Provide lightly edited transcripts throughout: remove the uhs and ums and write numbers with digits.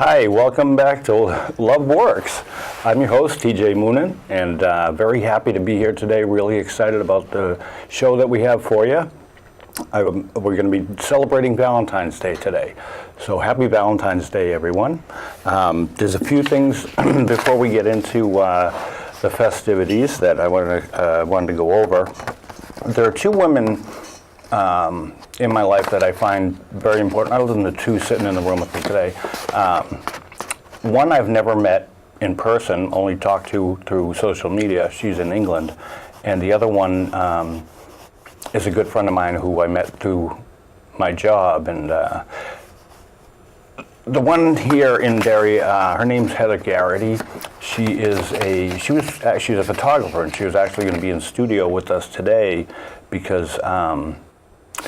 Hi, welcome back to Love Works. I'm your host, TJ Moonen, and very happy to be here today. Really excited about the show that we have for you. We're going to be celebrating Valentine's Day today. So happy Valentine's Day, everyone. There's a few things before we get into the festivities that I wanted to go over. There are two women in my life that I find very important, other than the two sitting in the room with me today. One I've never met in person, only talked to through social media. She's in England. And the other one is a good friend of mine who I met through my job. And the one here in Derry, her name's Heather Garrity. She's a photographer, and she was actually going to be in studio with us today because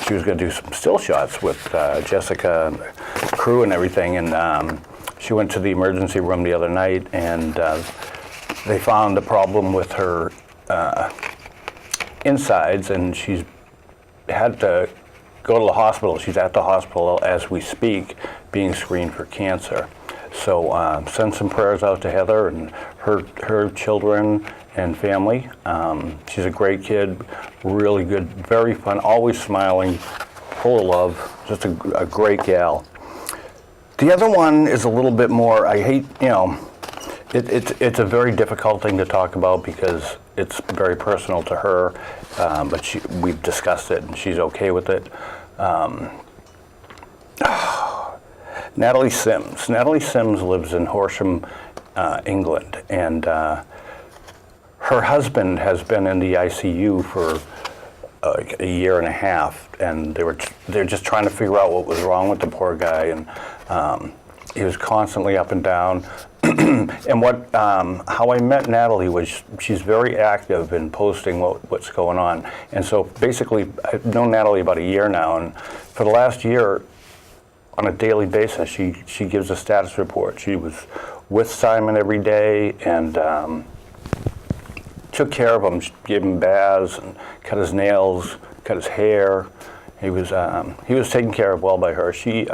she was going to do some still shots with Jessica and the crew and everything, and she went to the emergency room the other night, and they found a problem with her insides, and she's had to go to the hospital. She's at the hospital as we speak, being screened for cancer. So send some prayers out to Heather and her children and family. She's a great kid, really good, very fun, always smiling, full of love, just a great gal. The other one is a little bit more, it's a very difficult thing to talk about because it's very personal to her, but we've discussed it and she's okay with it. Natalie Sims. Natalie Sims lives in Horsham, England, and her husband has been in the ICU for a year and a half, and they're just trying to figure out what was wrong with the poor guy, and he was constantly up and down. And how I met Natalie was she's very active in posting what's going on, and so basically I've known Natalie about a year now, and for the last year, on a daily basis, she gives a status report. She was with Simon every day and took care of him. She gave him baths and cut his nails, cut his hair. He was taken care of well by her. She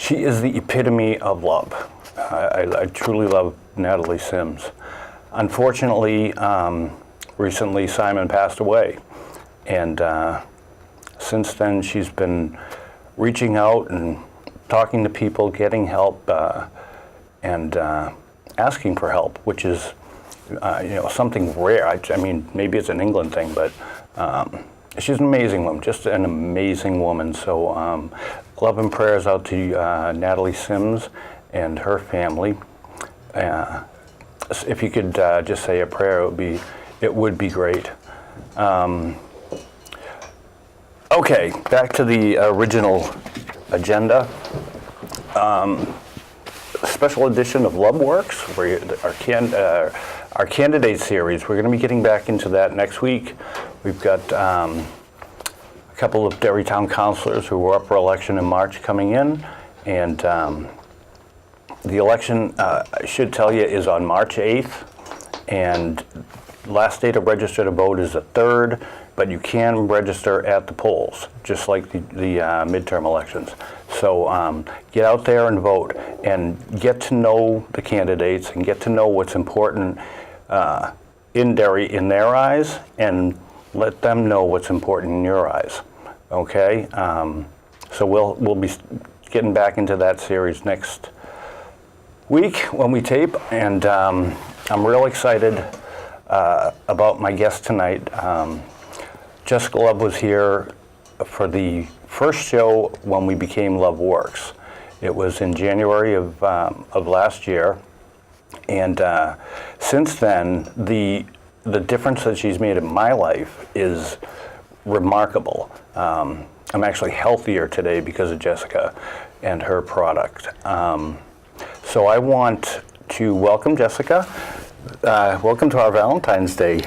is the epitome of love. I truly love Natalie Sims. Unfortunately, recently Simon passed away, and since then she's been reaching out and talking to people, getting help, and asking for help, which is something rare. I mean, maybe it's an England thing, but she's an amazing woman, just an amazing woman. So love and prayers out to Natalie Sims and her family. If you could just say a prayer, it would be great. Okay, back to the original agenda. Special edition of Love Works, our candidate series. We're going to be getting back into that next week. We've got a couple of Derry Town councilors who were up for election in March coming in, and the election, I should tell you, is on March 8th, and last day to register to vote is the 3rd, but you can register at the polls, just like the midterm elections. So get out there and vote, and get to know the candidates, and get to know what's important in Derry in their eyes, and let them know what's important in your eyes. Okay? So we'll be getting back into that series next week when we tape, and I'm real excited about my guest tonight. Jessica Love was here for the first show when we became Love Works. It was in January of last year, and since then, the difference that she's made in my life is remarkable. I'm actually healthier today because of Jessica and her product. So I want to welcome Jessica. Welcome to our Valentine's Day.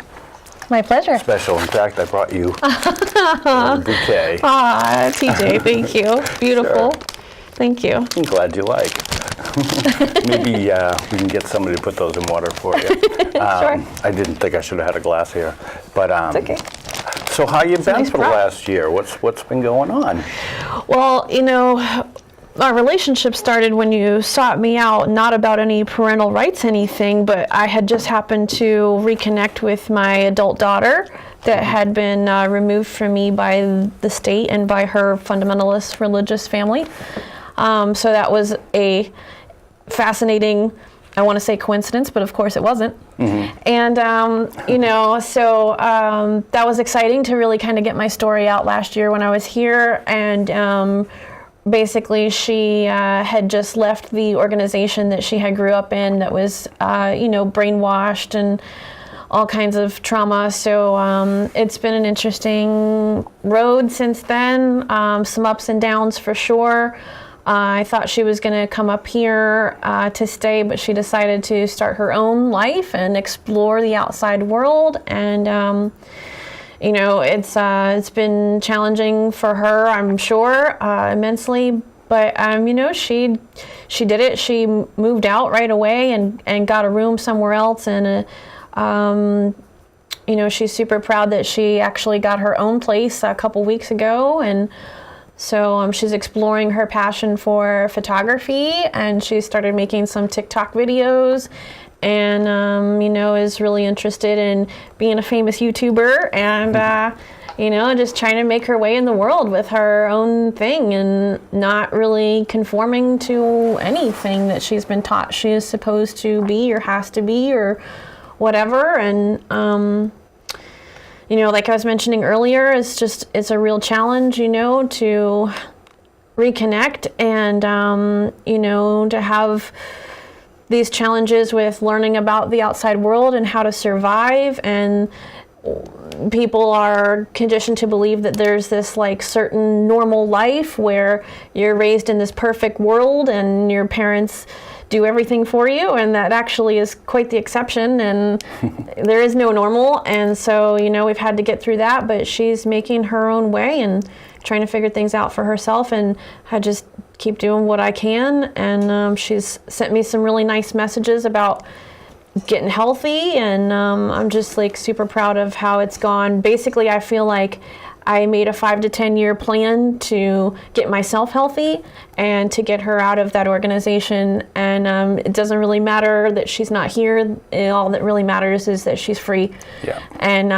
My pleasure. Special. In fact, I brought you a bouquet. Ah, TJ, thank you. Beautiful. Sure. Thank you. I'm glad you like. Maybe we can get somebody to put those in water for you. Sure. I didn't think I should have had a glass here, but It's okay. So how you been nice for the prop. last year? What's been going on? Well, our relationship started when you sought me out, not about any parental rights, anything, but I had just happened to reconnect with my adult daughter that had been removed from me by the state and by her fundamentalist religious family. So that was a fascinating, I want to say coincidence, but of course it wasn't. And, so that was exciting to really kind of get my story out last year when I was here. And basically she had just left the organization that she had grew up in that was, brainwashed and all kinds of trauma. So it's been an interesting road since then, some ups and downs for sure. I thought she was going to come up here to stay, but she decided to start her own life and explore the outside world. And, it's been challenging for her, I'm sure, immensely. But, she did it. She moved out right away and got a room somewhere else. And, she's super proud that she actually got her own place a couple weeks ago. And so she's exploring her passion for photography, and she started making some TikTok videos, and is really interested in being a famous YouTuber, and just trying to make her way in the world with her own thing and not really conforming to anything that she's been taught she is supposed to be or has to be or whatever. And like I was mentioning earlier, it's a real challenge, to reconnect and, to have these challenges with learning about the outside world and how to survive. And people are conditioned to believe that there's this certain normal life where you're raised in this perfect world and your parents do everything for you, and that actually is quite the exception, and there is no normal. And so we've had to get through that, but she's making her own way and trying to figure things out for herself, and I just keep doing what I can. And she's sent me some really nice messages about getting healthy, and I'm just super proud of how it's gone. Basically, I feel like I made a 5 to 10 year plan to get myself healthy and to get her out of that organization. And it doesn't really matter that she's not here. All that really matters is that she's free. Yeah. And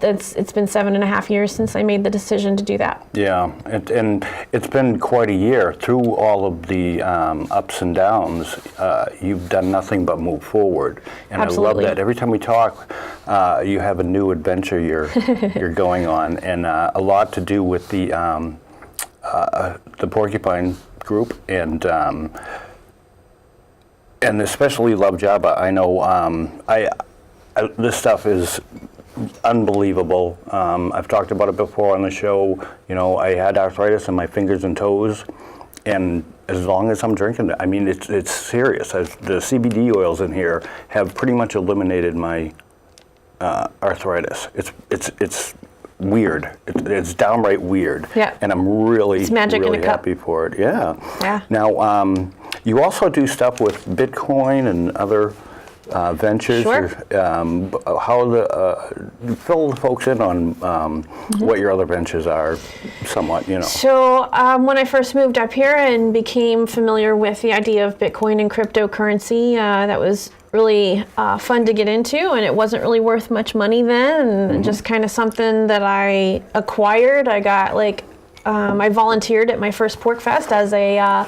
it's been 7.5 years since I made the decision to do that. Yeah, and it's been quite a year. Through all of the ups and downs, you've done nothing but move forward. And Absolutely. I love that. Every time we talk, you have a new adventure you're going on, and a lot to do with the Porcupine group, and especially Luvjava. I know this stuff is unbelievable. I've talked about it before on the show. I had arthritis in my fingers and toes, and as long as I'm drinking it, it's serious. The CBD oils in here have pretty much eliminated my arthritis. It's weird. It's downright weird. Yeah. And I'm really, it's magic really in a cup. happy for it. Yeah. Yeah. Now, you also do stuff with Bitcoin and other ventures. Sure. Fill the folks in on what your other ventures are, somewhat. So when I first moved up here and became familiar with the idea of Bitcoin and cryptocurrency, that was really fun to get into, and it wasn't really worth much money then, and just kind of something that I acquired. I got I volunteered at my first Pork Fest as a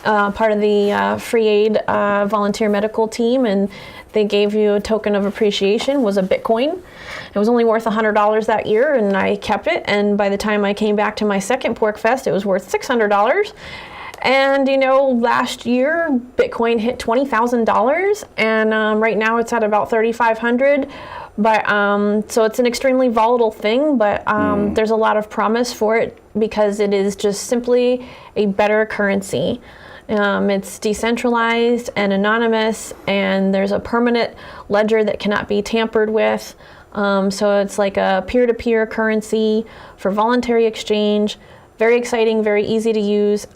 part of the free aid volunteer medical team, and they gave you a token of appreciation, was a Bitcoin. It was only worth $100 that year, and I kept it, and by the time I came back to my second Pork Fest, it was worth $600. And last year Bitcoin hit $20,000, and right now it's at about $3,500. But so it's an extremely volatile thing, but there's a lot of promise for it because it is just simply a better currency. It's decentralized and anonymous, and there's a permanent ledger that cannot be tampered with. So it's like a peer-to-peer currency for voluntary exchange. Very exciting, very easy to use.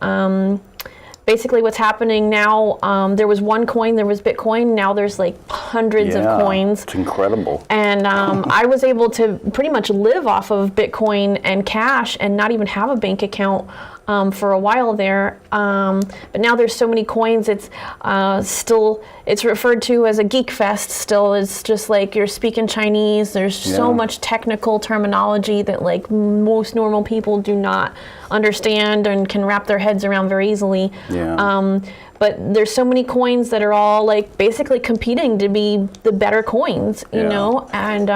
Basically what's happening now, there was one coin, there was Bitcoin, now there's hundreds of coins. It's incredible. And I was able to pretty much live off of Bitcoin and cash and not even have a bank account for a while there. But now there's so many coins, it's referred to as a geek fest still. It's just like you're speaking Chinese. There's so much technical terminology that like most normal people do not understand and can wrap their heads around very easily. But there's so many coins that are all like basically competing to be the better coins, you know, and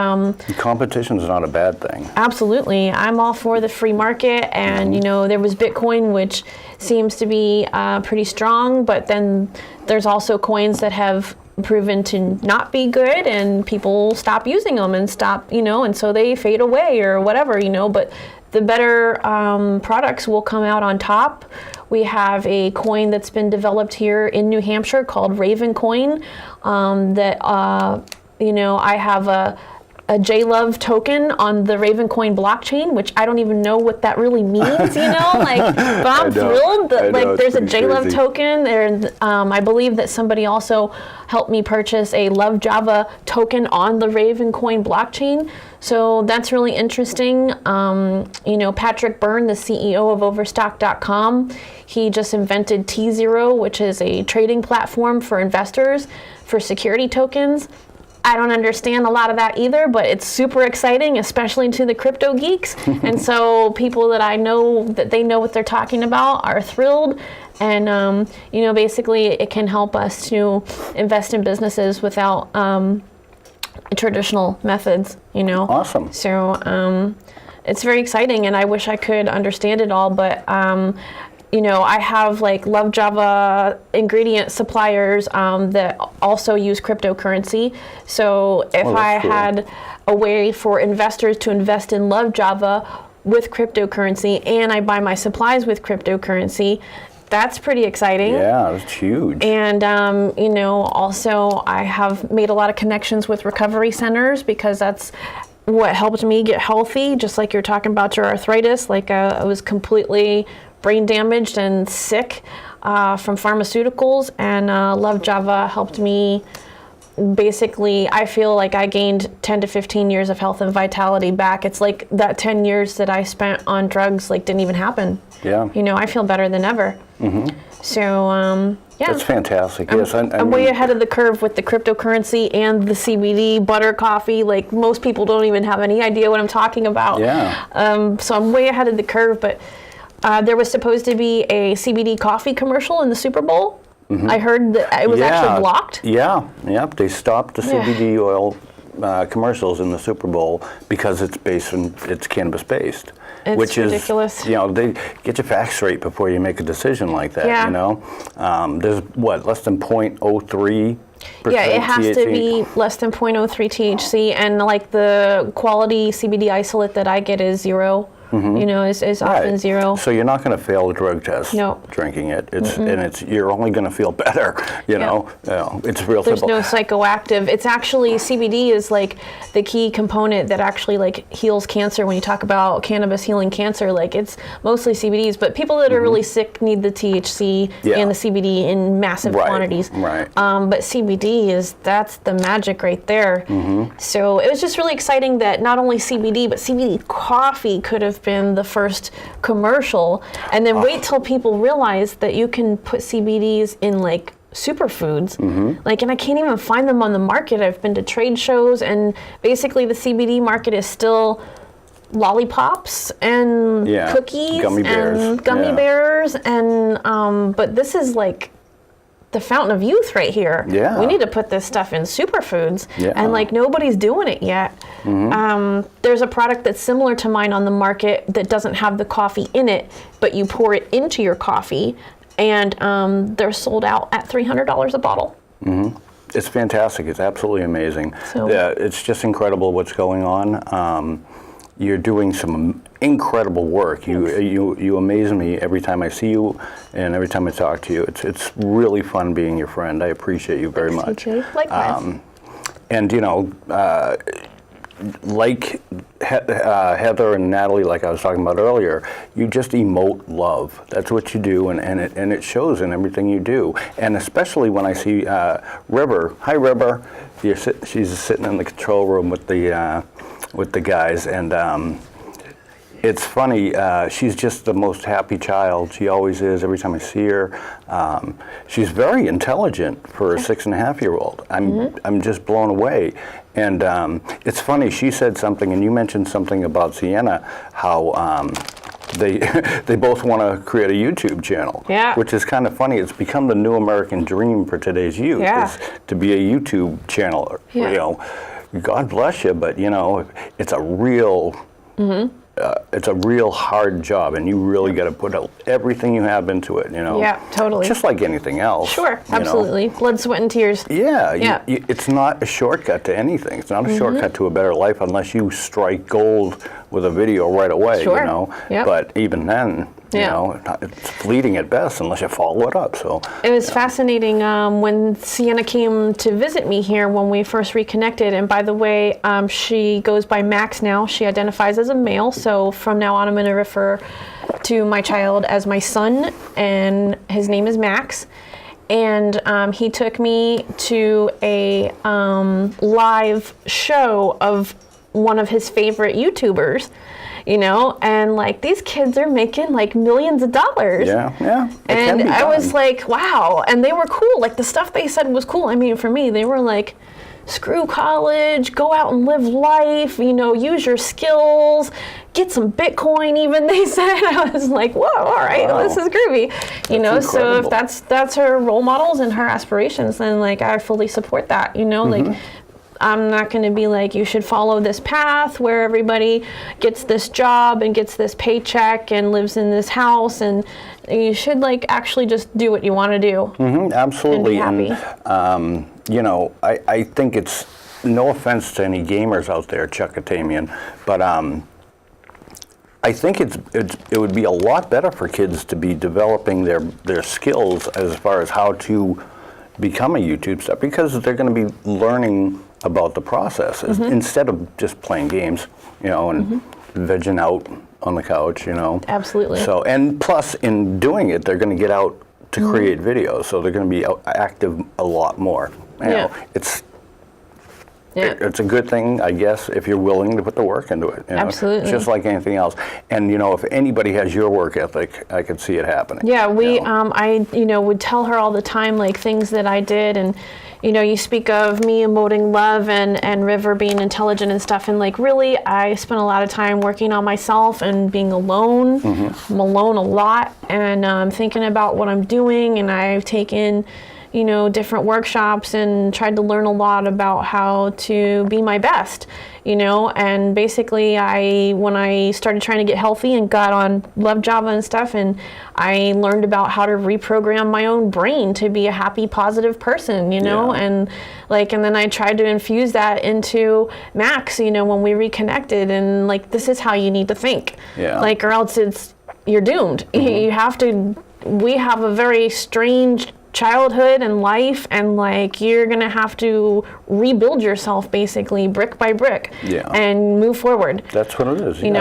competition is not a bad thing. Absolutely. I'm all for the free market, and you know, there was Bitcoin, which seems to be pretty strong, but then there's also coins that have proven to not be good, and people stop using them and stop, you know, and so they fade away or whatever, you know, but the better products will come out on top. We have a coin that's been developed here in New Hampshire called Raven Coin that, you know, I have a JLove token on the Raven Coin blockchain, which I don't even know what that really means, you know, like, but I'm thrilled that like there's a JLove token there. I believe that somebody also helped me purchase a Luvjava token on the Raven Coin blockchain. So that's really interesting. You know, Patrick Byrne, the CEO of Overstock.com, he just invented T0, which is a trading platform for investors for security tokens. I don't understand a lot of that either, but it's super exciting, especially to the crypto geeks. And so people that I know that they know what they're talking about are thrilled. And, you know, basically it can help us to invest in businesses without traditional methods, you know. Awesome. So it's very exciting, and I wish I could understand it all, but you know, I have like Luvjava ingredient suppliers that also use cryptocurrency. So if I had a way for investors to invest in Luvjava with cryptocurrency, and I buy my supplies with cryptocurrency, that's pretty exciting. Yeah, that's huge. And, you know, also I have made a lot of connections with recovery centers, because that's what helped me get healthy. Just like you're talking about your arthritis, like I was completely brain damaged and sick from pharmaceuticals, and Luvjava helped me. Basically, I feel like I gained 10 to 15 years of health and vitality back. It's like that 10 years that I spent on drugs like didn't even happen. Yeah. You know, I feel better than ever. So, yeah. That's fantastic. Yes, I'm way ahead of the curve with the cryptocurrency and the CBD butter coffee. Like, most people don't even have any idea what I'm talking about. Yeah. So I'm way ahead of the curve, but there was supposed to be a CBD coffee commercial in the Super Bowl. I heard that it was actually blocked. Yeah, yep. They stopped the CBD oil commercials in the Super Bowl because it's cannabis based. It's which ridiculous. Is, you know, they get your facts straight before you make a decision like that. Yeah. You know, there's less than 0.03%. Yeah, it has THC. to be less than 0.03 THC, and like the quality CBD isolate that I get is 0. You know, is often 0. So you're not going to fail a drug test drinking it. You're only going to feel better. You know, it's real There's simple. no psychoactive. It's actually CBD is like the key component that actually like heals cancer. When you talk about cannabis healing cancer, like it's mostly CBDs, but people that are really sick need the THC and the CBD in massive quantities. Right. But CBD that's the magic right there. So it was just really exciting that not only CBD, but CBD coffee could have been the first commercial, and then wait till people realize that you can put CBDs in like superfoods. Like, and I can't even find them on the market. I've been to trade shows, and basically the CBD market is still lollipops and cookies gummy bears. and gummy bears, and but this is like the fountain of youth right here. Yeah. We need to put this stuff in superfoods, and like nobody's doing it yet. There's a product that's similar to mine on the market that doesn't have the coffee in it, but you pour it into your coffee, and they're sold out at $300 a bottle. It's fantastic. It's absolutely amazing. So, it's just incredible what's going on. You're doing some incredible work. You amaze me every time I see you and every time I talk to you. It's really fun being your friend. I appreciate you very much. You too. Likewise. And you know, like Heather and Natalie, like I was talking about earlier, you just emote love. That's what you do, and it shows in everything you do. And especially when I see River. Hi, River. She's sitting in the control room with the guys, and It's funny. She's just the most happy child. She always is. Every time I see her, she's very intelligent for a 6.5-year-old. I'm just blown away. And it's funny. She said something, and you mentioned something about Sienna. How they both want to create a YouTube channel. Yeah. Which is kind of funny. It's become the new American dream for today's youth. Yeah. Is to be a YouTube channel. Yeah. You know, God bless you, but you know, it's a real. It's a real hard job, and you really got to put everything you have into it, you know? Yeah, totally. Just like anything else. Sure, absolutely. Blood, sweat, and tears. Yeah, Yeah. It's not a shortcut to anything. It's not a shortcut to a better life unless you strike gold with a video right away, Sure. you know? Yep. But even then, you Yeah. know, it's fleeting at best unless you follow it up, so. It was fascinating when Sienna came to visit me here when we first reconnected. And by the way, she goes by Max now. She identifies as a male. So from now on, I'm going to refer to my child as my son. And his name is Max. And he took me to a live show of one of his favorite YouTubers. You know, and like these kids are making like millions of dollars. Yeah. And I was like, wow. And they were cool. Like the stuff they said was cool. I mean, for me, they were like, screw college, go out and live life, you know, use your skills, get some Bitcoin even, they said. I was like, whoa, all right, Wow. This is groovy. You know, so if incredible. that's her role models and her aspirations, then like I fully support that, you know, like I'm not going to be like, you should follow this path where everybody gets this job and gets this paycheck and lives in this house, and you should like actually just do what you want to do. Absolutely. And be happy. And you know, I think it's, no offense to any gamers out there, Chuckatamian, but I think it would be a lot better for kids to be developing their skills as far as how to become a YouTube star, because they're going to be learning about the process instead of just playing games, you know, and vegging out on the couch, you know. Absolutely. So, and plus in doing it, they're going to get out to create videos, so they're going to be active a lot more. You know, it's a good thing, I guess, if you're willing to put the work into it. You know? Absolutely. Just like anything else. And, you know, if anybody has your work ethic, I could see it happening. Yeah, we, you know? I, would tell her all the time, like, things that I did, and, you speak of me emoting love and River being intelligent and stuff, and, like, really, I spent a lot of time working on myself and being alone. I'm alone a lot, and thinking about what I'm doing, and I've taken, different workshops and tried to learn a lot about how to be my best, and basically when I started trying to get healthy and got on Luvjava and stuff, and I learned about how to reprogram my own brain to be a happy, positive person, and then I tried to infuse that into Max, when we reconnected, and like, this is how you need to think, or else you're doomed. You have to, we have a very strange childhood and life, and like, you're gonna have to rebuild yourself basically brick by brick and move forward. That's what it is. And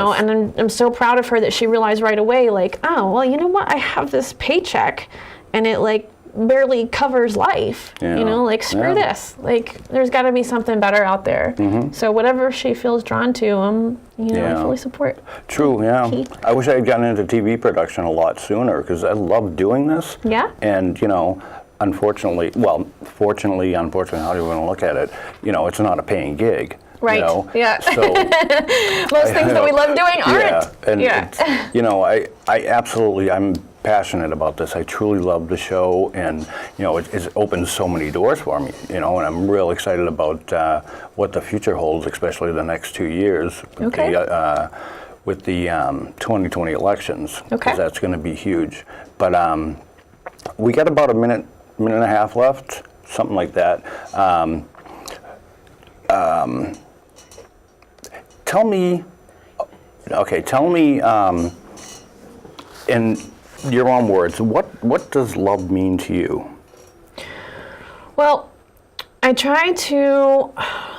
I'm so proud of her that she realized right away, like, oh, well, you know what, I have this paycheck and it like barely covers life. Screw this, like, there's got to be something better out there. So whatever she feels drawn to, I fully support. True, yeah. Key. I wish I had gotten into TV production a lot sooner, because I love doing this. Yeah. And, fortunately, however you want to look at it, it's not a paying gig. Right. Yeah. So most things that we love doing aren't. And I absolutely, I'm passionate about this. I truly love the show, and it's opened so many doors for me. And I'm real excited about what the future holds, especially the next 2 years. Okay. With the 2020 elections, because that's going to be huge. But we got about a minute and a half left, something like that. Tell me, in your own words, what does love mean to you? Well, I try to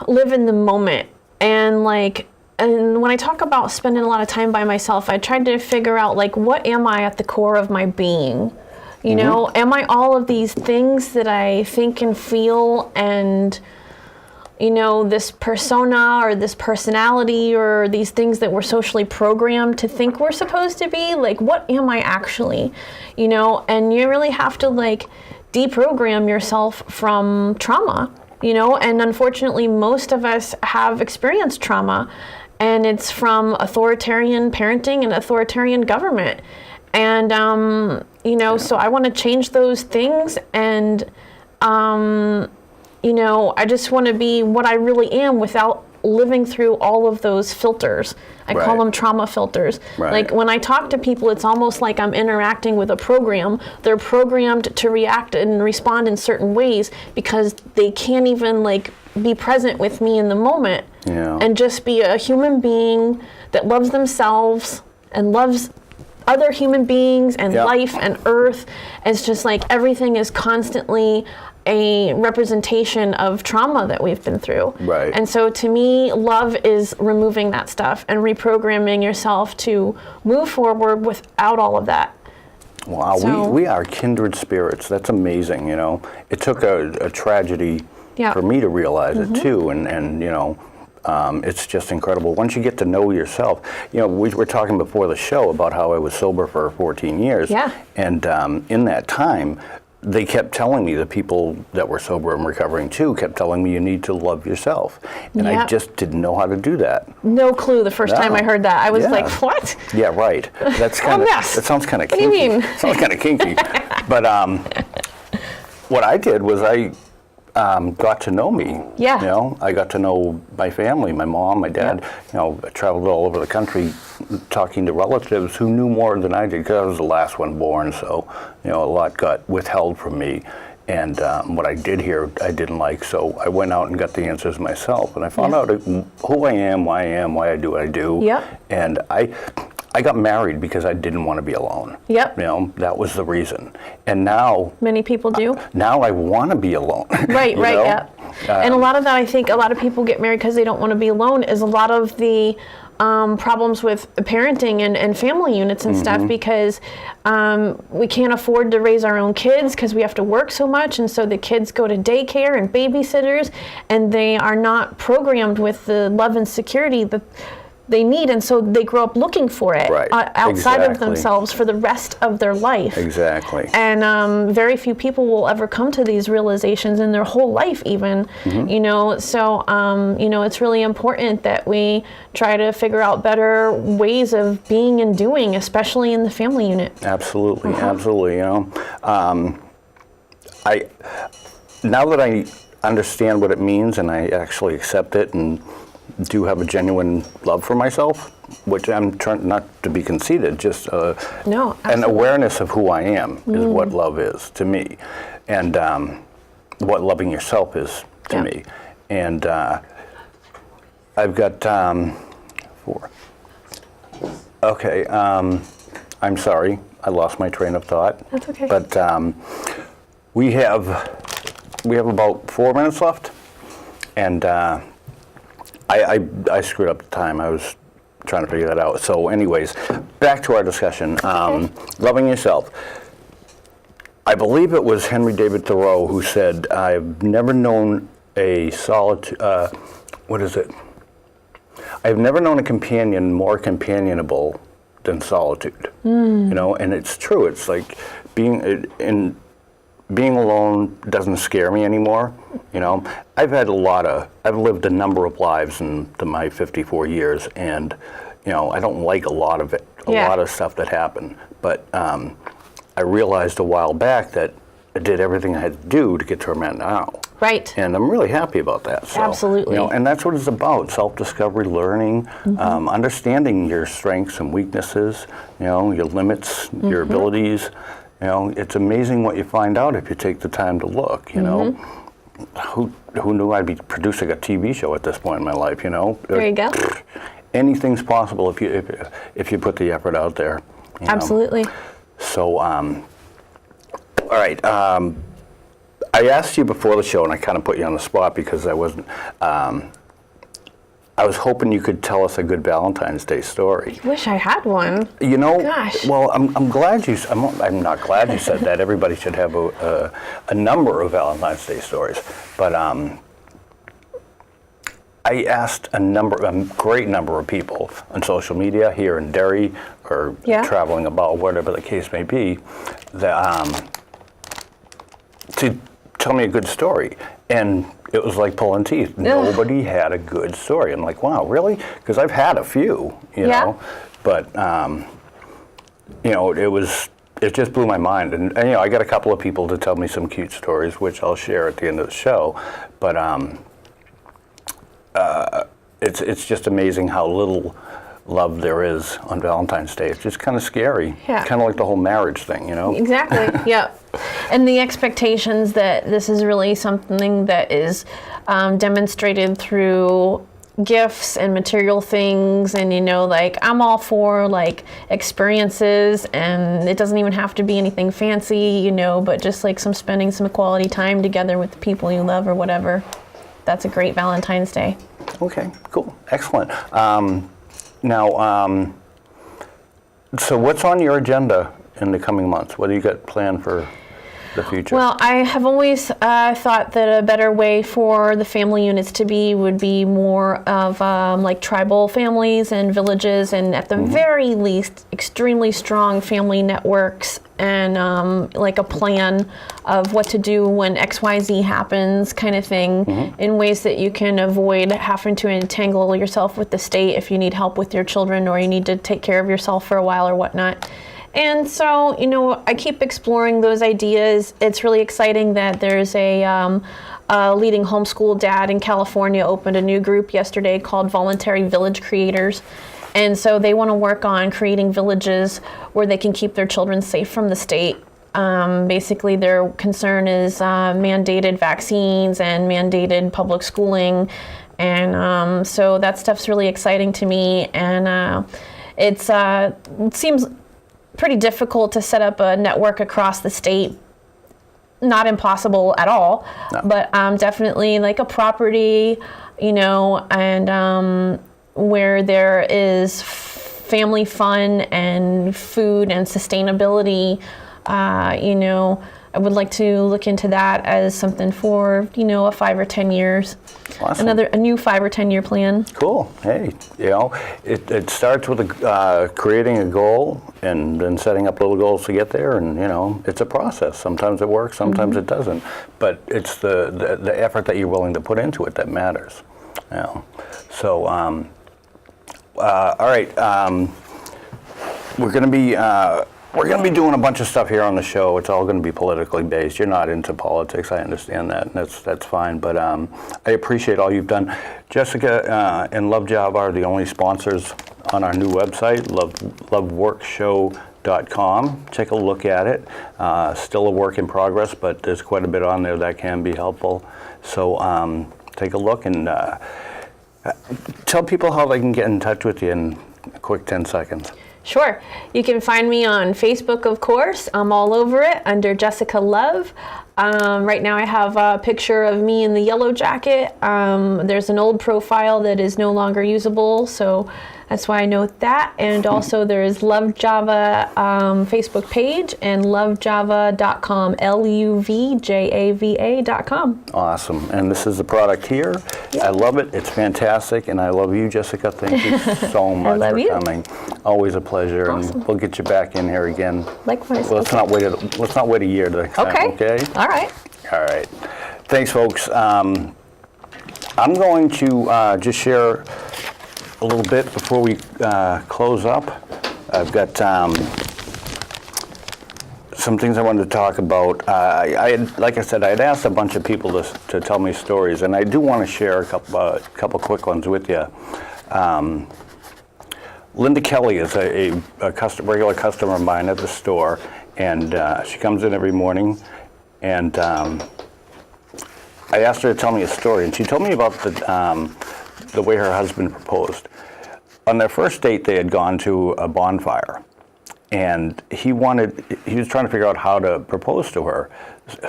live in the moment, and when I talk about spending a lot of time by myself, I tried to figure out, like, what am I at the core of my being? Am I all of these things that I think and feel and this persona or this personality or these things that we're socially programmed to think we're supposed to be. Like, what am I actually? And you really have to deprogram yourself from trauma, and unfortunately most of us have experienced trauma, and it's from authoritarian parenting and authoritarian government. And, so I want to change those things, and, I just want to be what I really am without living through all of those filters. I call them trauma filters. Right. Like, when I talk to people, it's almost like I'm interacting with a program. They're programmed to react and respond in certain ways because they can't even be present with me in the moment and just be a human being that loves themselves and loves other human beings and life and earth. It's just everything is constantly a representation of trauma that we've been through. Right. And so to me, love is removing that stuff and reprogramming yourself to move forward without all of that. Wow, So, we are kindred spirits. That's amazing, It took a tragedy for me to realize it too, and it's just incredible. Once you get to know yourself, we were talking before the show about how I was sober for 14 years. Yeah. And in that time, they kept telling me, the people that were sober and recovering too, kept telling me you need to love yourself. And I just didn't know how to do that. No clue the first time I heard that. I was like, what? Yeah, right. That's kind of, that sounds kind of kinky. What do you mean? Sounds kind of kinky. But what I did was I got to know me. Yeah. I got to know my family, my mom, my dad. I traveled all over the country talking to relatives who knew more than I did, because I was the last one born, so a lot got withheld from me. And what I did hear, I didn't like, so I went out and got the answers myself. And I found out who I am, why I do what I do. Yeah. And I got married because I didn't want to be alone. Yep. That was the reason. And now, Many people do. now I want to be alone. Right, you right, know? yeah. And a lot of that, I think a lot of people get married because they don't want to be alone, is a lot of the problems with parenting and family units and stuff, because we can't afford to raise our own kids because we have to work so much, and so the kids go to daycare and babysitters, and they are not programmed with the love and security that they need, and so they grow up looking for it outside of themselves for the rest of their life. Exactly. And very few people will ever come to these realizations in their whole life even, so, it's really important that we try to figure out better ways of being and doing, especially in the family unit. Absolutely, absolutely, now that I understand what it means and I actually accept it and do have a genuine love for myself, which I'm trying not to be conceited, just an awareness of who I am is what love is to me, and what loving yourself is to me. And I've got 4. Okay, I'm sorry, I lost my train of thought. That's okay. But we have about 4 minutes left, and I screwed up the time. I was trying to figure that out. So anyways, back to our discussion. Loving yourself. I believe it was Henry David Thoreau who said, I've never known a I've never known a companion more companionable than solitude. And it's true. It's like being alone doesn't scare me anymore. I've lived a number of lives in my 54 years, and I don't like a lot of it, a lot of stuff that happened. But I realized a while back that I did everything I had to do to get to where I'm at now. Right. And I'm really happy about that. So, absolutely. And that's what it's about: self-discovery, learning, understanding your strengths and weaknesses, your limits, your abilities. It's amazing what you find out if you take the time to look, Who knew I'd be producing a TV show at this point in my life, There you go. Anything's possible if you put the effort out there. Absolutely. So, all right. I asked you before the show, and I kind of put you on the spot because I wasn't. I was hoping you could tell us a good Valentine's Day story. I wish I had one. Gosh. Well, I'm glad you. I'm not glad you said that. Everybody should have a number of Valentine's Day stories. But I asked a great number of people on social media here in Derry or traveling about, whatever the case may be, that, to tell me a good story. And it was like pulling teeth. Nobody had a good story. I'm like, wow, really? Because I've had a few, you know, but, you know, it just blew my mind. And, you know, I got a couple of people to tell me some cute stories, which I'll share at the end of the show. But, it's just amazing how little love there is on Valentine's Day. It's just kind of scary. Yeah. Kind of like the whole marriage thing, you know? Exactly. Yeah. And the expectations that this is really something that is demonstrated through gifts and material things, and, you know, like, I'm all for like experiences, and it doesn't even have to be anything fancy, you know, but just like spending some quality time together with the people you love or whatever. That's a great Valentine's Day. Okay, cool, excellent. Now, so what's on your agenda in the coming months? What do you got planned for the future? Well, I have always thought that a better way for the family units to be would be more of like tribal families and villages, and at the very least, extremely strong family networks, and like a plan of what to do when XYZ happens, kind of thing, in ways that you can avoid having to entangle yourself with the state if you need help with your children or you need to take care of yourself for a while or whatnot. And so, you know, I keep exploring those ideas. It's really exciting that there's a leading homeschool dad in California opened a new group yesterday called Voluntary Village Creators. And so they want to work on creating villages where they can keep their children safe from the state. Basically, their concern is mandated vaccines and mandated public schooling. And so that stuff's really exciting to me. And it seems pretty difficult to set up a network across the state. Not impossible at all, but definitely like a property, you know, and where there is family fun and food and sustainability, you know, I would like to look into that as something for, you know, a 5 or 10 years. Awesome. A new 5 or 10 year plan. Cool. Hey, you know, it starts with creating a goal and then setting up little goals to get there, and, you know, it's a process. Sometimes it works, sometimes it doesn't. But it's the effort that you're willing to put into it that matters. You know. So, all right, we're going to be doing a bunch of stuff here on the show. It's all going to be politically based. You're not into politics, I understand that, and that's fine. But I appreciate all you've done. Jessica and Luvjava are the only sponsors on our new website, loveworkshow.com. Take a look at it. Still a work in progress, but there's quite a bit on there that can be helpful. So take a look and tell people how they can get in touch with you in a quick 10 seconds. Sure. You can find me on Facebook, of course. I'm all over it under Jessica Love. Right now I have a picture of me in the yellow jacket. There's an old profile that is no longer usable, so that's why I note that. And also there's Luvjava Facebook page and luvjava.com, luvjava.com. Awesome. And this is the product here. Yep. I love it. It's fantastic. And I love you, Jessica. Thank you so much for coming. Always a pleasure. Awesome. And we'll get you back in here again. Likewise. Well, let's not wait a year next time, okay? All right. All right. Thanks, folks. I'm going to just share a little bit before we close up. I've got some things I wanted to talk about. Like I said, I had asked a bunch of people to tell me stories, and I do want to share a couple quick ones with you. Linda Kelly is a regular customer of mine at the store, and she comes in every morning, and I asked her to tell me a story, and she told me about the way her husband proposed. On their first date, they had gone to a bonfire, and he was trying to figure out how to propose to her.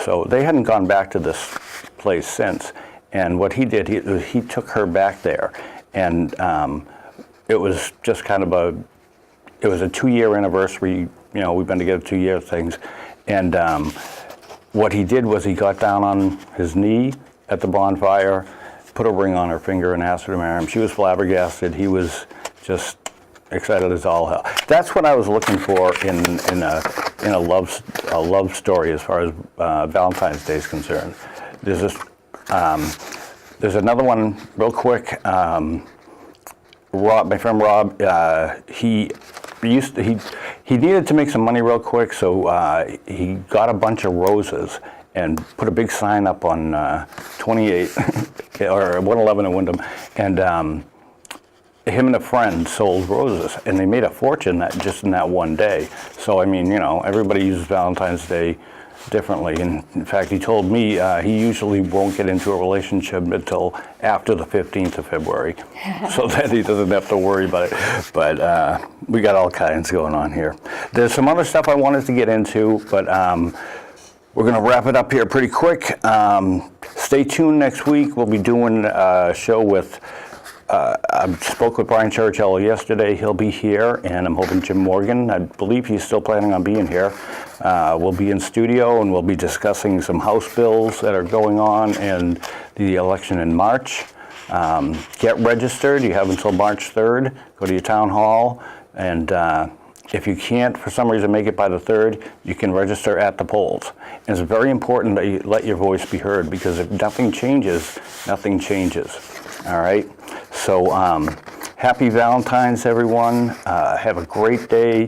So they hadn't gone back to this place since. And what he did, he took her back there, and it was just kind of a 2-year anniversary. You know, we've been together 2 years things, and what he did was he got down on his knee at the bonfire, put a ring on her finger and asked her to marry him. She was flabbergasted. He was just excited as all hell. That's what I was looking for in a love story as far as Valentine's Day is concerned. There's this. There's another one real quick. Rob, my friend Rob, he needed to make some money real quick, so he got a bunch of roses and put a big sign up on 28 or 111 in Wyndham, and him and a friend sold roses, and they made a fortune just in that one day. So I mean, everybody uses Valentine's Day differently, and in fact, he told me he usually won't get into a relationship until after the 15th of February, so that he doesn't have to worry about it. But we got all kinds going on here. There's some other stuff I wanted to get into, but we're going to wrap it up here pretty quick. Stay tuned next week. We'll be doing a show with. I spoke with Brian Churchill yesterday. He'll be here, and I'm hoping Jim Morgan, I believe he's still planning on being here. We'll be in studio, and we'll be discussing some House bills that are going on and the election in March. Get registered. You have until March 3rd. Go to your town hall, and if you can't, for some reason, make it by the 3rd, you can register at the polls. And it's very important that you let your voice be heard, because if nothing changes, nothing changes. All right? So happy Valentine's, everyone. Have a great day.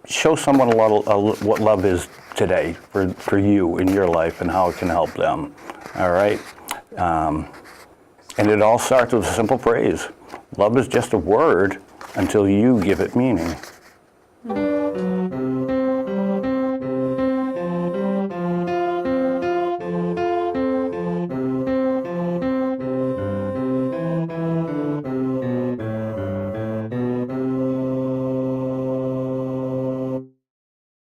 Show someone what love is today for you in your life and how it can help them. All right? And it all starts with a simple phrase. Love is just a word until you give it meaning.